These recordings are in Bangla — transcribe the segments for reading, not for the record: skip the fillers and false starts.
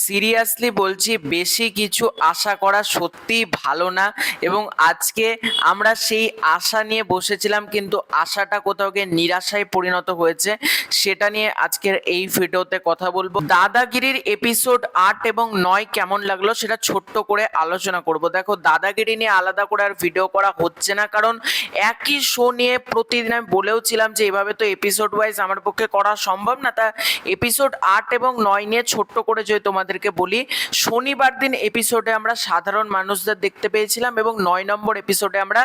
সিরিয়াসলি বলছি, বেশি কিছু আশা করা সত্যিই ভালো না। এবং আজকে আমরা সেই আশা নিয়ে বসেছিলাম, কিন্তু আশাটা কোথাও গিয়ে নিরাশায় পরিণত হয়েছে। সেটা নিয়ে আজকের এই ভিডিওতে কথা বলবো। দাদাগিরির এপিসোড 8 এবং 9 কেমন লাগলো সেটা ছোট্ট করে আলোচনা করব। দেখো, দাদাগিরি নিয়ে আলাদা করে আর ভিডিও করা হচ্ছে না, কারণ একই শো নিয়ে প্রতিদিন আমি বলেওছিলাম যে এভাবে তো এপিসোড ওয়াইজ আমার পক্ষে করা সম্ভব না। তা এপিসোড 8 এবং 9 নিয়ে ছোট্ট করে যদি তোমাদেরকে বলি, শনিবার দিন এপিসোডে আমরা সাধারণ মানুষদের দেখতে পেয়েছিলাম এবং 9 নম্বর এপিসোডে আমরা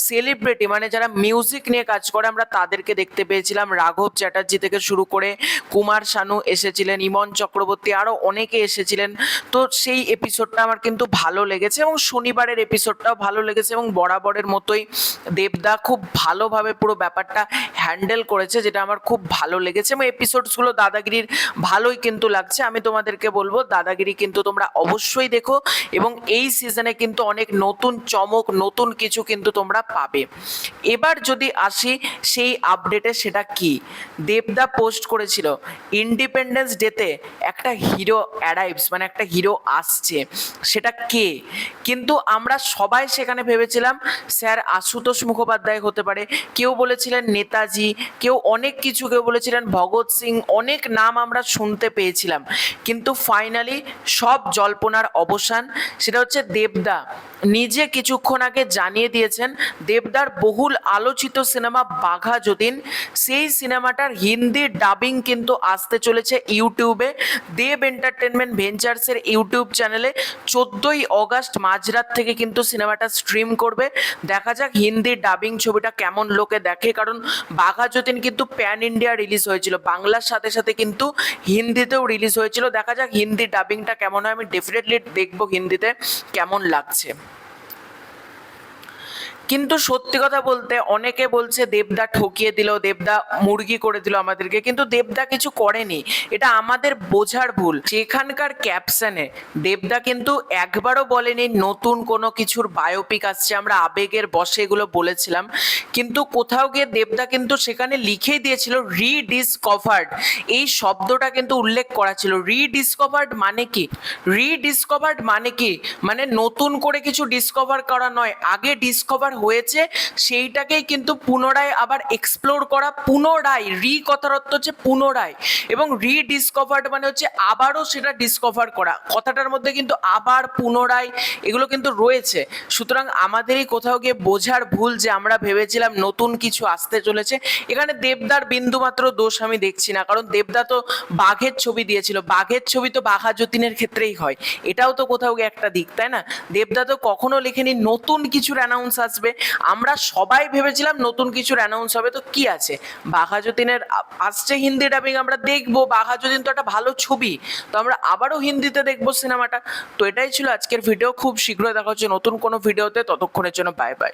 সেলিব্রিটি, মানে যারা মিউজিক নিয়ে কাজ করে, আমরা তাদেরকে দেখতে পেয়েছিলাম। রাঘব চ্যাটার্জি থেকে শুরু করে কুমার শানু এসেছিলেন, ইমন চক্রবর্তী, আরও অনেকে এসেছিলেন। তো সেই এপিসোডটা আমার কিন্তু ভালো লেগেছে এবং শনিবারের এপিসোডটাও ভালো লেগেছে এবং বরাবরের মতোই দেবদা খুব ভালোভাবে পুরো ব্যাপারটা হ্যান্ডেল করেছে, যেটা আমার খুব ভালো লেগেছে। এবং এপিসোডসগুলো দাদাগিরির ভালোই কিন্তু লাগছে। আমি তোমাদেরকে বলবো দাদাগিরি কিন্তু তোমরা অবশ্যই দেখো, এবং এই সিজনে কিন্তু অনেক নতুন চমক, নতুন কিছু কিন্তু তোমরা পাবে। এবার যদি আসি সেই আপডেটে, সেটা কি, দেবদা পোস্ট করেছিল ইন্ডিপেন্ডেন্স ডেতে একটা হিরো অ্যারাইভস, মানে একটা হিরো আসছে। সেটা কে? কিন্তু আমরা সবাই সেখানে ভেবেছিলাম স্যার আশুতোষ মুখোপাধ্যায় হতে পারে, কেউ বলেছিলেন নেতাজি, কেউ অনেক কিছু, কেউ বলেছিলেন ভগৎ সিং, অনেক নাম আমরা শুনতে পেয়েছিলাম। কিন্তু ফাইনালি সব জল্পনার অবসান। সেটা হচ্ছে দেবদা নিজে কিছুক্ষণ আগে জানিয়ে দিয়েছেন দেবদার বহুল আলোচিত সিনেমা বাঘা যতীন, সেই সিনেমাটার হিন্দি ডাবিং কিন্তু আসতে চলেছে ইউটিউবে। দেব এন্টারটেনমেন্ট ভেঞ্চার্সের ইউটিউব চ্যানেলে 14ই অগাস্ট মাঝরাত থেকে কিন্তু সিনেমাটা স্ট্রিম করবে। দেখা যাক হিন্দি ডাবিং ছবিটা কেমন লোকে দেখে, কারণ বাঘা যতীন কিন্তু প্যান ইন্ডিয়া রিলিজ হয়েছিল, বাংলার সাথে সাথে কিন্তু হিন্দিতেও রিলিজ হয়েছিল। দেখা যাক হিন্দি ডাবিংটা কেমন হয়। আমি ডেফিনেটলি দেখবো হিন্দিতে কেমন লাগছে। কিন্তু সত্যি কথা বলতে অনেকে বলছে দেবদা ঠকিয়ে দিল, দেবদা মুরগি করে দিল আমাদেরকে, কিন্তু দেবদা কিছু করেনি। এটা আমাদের বোঝার ভুল। সেখানকার ক্যাপশনে দেবদা কিন্তু একবারও বলেনি নতুন কোনো কিছুর বায়োপিক আসছে, আমরা আবেগের বশে এগুলো বলেছিলাম। কিন্তু কোথাও গিয়ে দেবদা কিন্তু সেখানে লিখেই দিয়েছিল রিডিসকভার্ড, এই শব্দটা কিন্তু উল্লেখ করা ছিল। রিডিসকভার্ড মানে কি? রিডিসকভার্ড মানে কি, মানে নতুন করে কিছু ডিসকভার করা নয়, আগে ডিসকভার হয়েছে সেইটাকেই কিন্তু পুনরায় আবার এক্সপ্লোর করা। পুনরায়, রি কথার অর্থ হচ্ছে পুনরায়, এবং রিডিসকভার্ড মানে হচ্ছে আবারও সেটা ডিসকভার করা। কথাটার মধ্যে কিন্তু আবার, পুনরায়, এগুলো কিন্তু রয়েছে। সুতরাং আমাদেরই কোথাও গিয়ে বোঝার ভুল যে আমরা ভেবেছিলাম নতুন কিছু আসতে চলেছে। এখানে দেবদার বিন্দুমাত্র দোষ আমি দেখছি না, কারণ দেবদা তো বাঘের ছবি দিয়েছিল, বাঘের ছবি তো বাঘা যতীনের ক্ষেত্রেই হয়, এটাও তো কোথাও গিয়ে একটা দিক, তাই না? দেবদা তো কখনো লেখেনি নতুন কিছুর অ্যানাউন্স আসবে। আমরা সবাই ভেবেছিলাম নতুন কিছুর অ্যানাউন্স হবে। তো কি আছে, বাঘা যতীনের আসছে হিন্দি ডাবিং, আমরা দেখবো। বাঘা যতীন তো একটা ভালো ছবি, তো আমরা আবারও হিন্দিতে দেখবো সিনেমাটা। তো এটাই ছিল আজকের ভিডিও। খুব শীঘ্রই দেখা হচ্ছে নতুন কোনো ভিডিওতে, ততক্ষণের জন্য বাই বাই।